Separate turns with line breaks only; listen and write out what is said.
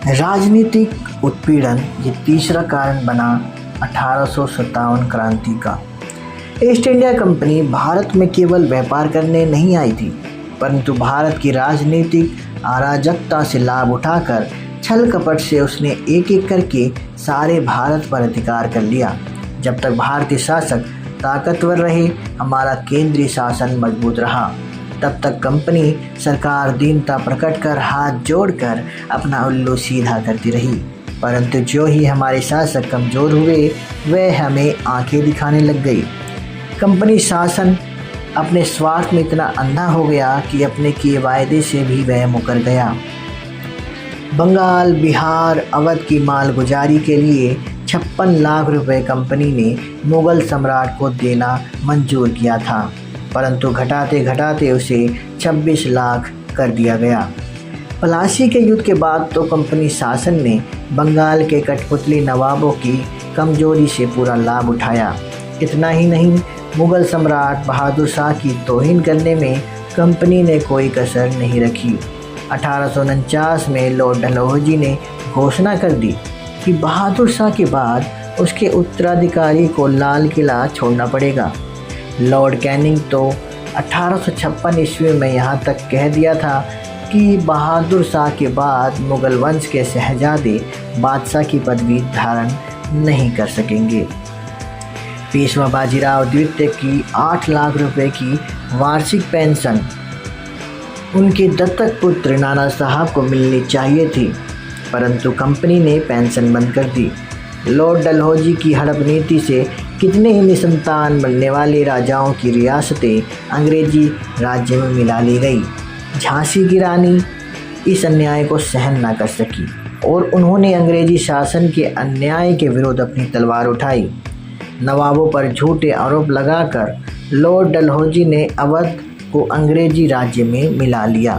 राजनीतिक उत्पीड़न ये तीसरा कारण बना 1857 क्रांति का। ईस्ट इंडिया कंपनी भारत में केवल व्यापार करने नहीं आई थी, परंतु भारत की राजनीतिक अराजकता से लाभ उठाकर छल कपट से उसने एक एक करके सारे भारत पर अधिकार कर लिया। जब तक भारतीय शासक ताकतवर रहे, हमारा केंद्रीय शासन मजबूत रहा, तब तक कंपनी सरकार दीनता प्रकट कर हाथ जोड़कर अपना उल्लू सीधा करती रही। परंतु जो ही हमारे शासक कमज़ोर हुए, वह हमें आंखें दिखाने लग गई। कंपनी शासन अपने स्वार्थ में इतना अंधा हो गया कि अपने किए वायदे से भी वह मुकर गया। बंगाल, बिहार, अवध की मालगुजारी के लिए 56 लाख रुपए कंपनी ने मुग़ल सम्राट को देना मंजूर किया था, परंतु घटाते घटाते उसे 26 लाख कर दिया गया। प्लासी के युद्ध के बाद तो कंपनी शासन ने बंगाल के कठपुतली नवाबों की कमजोरी से पूरा लाभ उठाया। इतना ही नहीं, मुग़ल सम्राट बहादुर शाह की तौहीन करने में कंपनी ने कोई कसर नहीं रखी। 1849 में लॉर्ड डलहौजी ने घोषणा कर दी कि बहादुर शाह के बाद उसके उत्तराधिकारी को लाल किला छोड़ना पड़ेगा। लॉर्ड कैनिंग तो 1856 ईस्वी में यहाँ तक कह दिया था कि बहादुर शाह के बाद मुग़ल वंश के शहजादे बादशाह की पदवी धारण नहीं कर सकेंगे। पेशवा बाजीराव द्वितीय की 8 लाख रुपए की वार्षिक पेंशन उनके दत्तक पुत्र नाना साहब को मिलनी चाहिए थी, परंतु कंपनी ने पेंशन बंद कर दी। लॉर्ड डलहौजी की हड़प नीति से कितने ही निसंतान बनने वाले राजाओं की रियासतें अंग्रेजी राज्य में मिला ली गई। झांसी की रानी इस अन्याय को सहन न कर सकी और उन्होंने अंग्रेजी शासन के अन्याय के विरुद्ध अपनी तलवार उठाई। नवाबों पर झूठे आरोप लगाकर लॉर्ड डलहौजी ने अवध को अंग्रेजी राज्य में मिला लिया।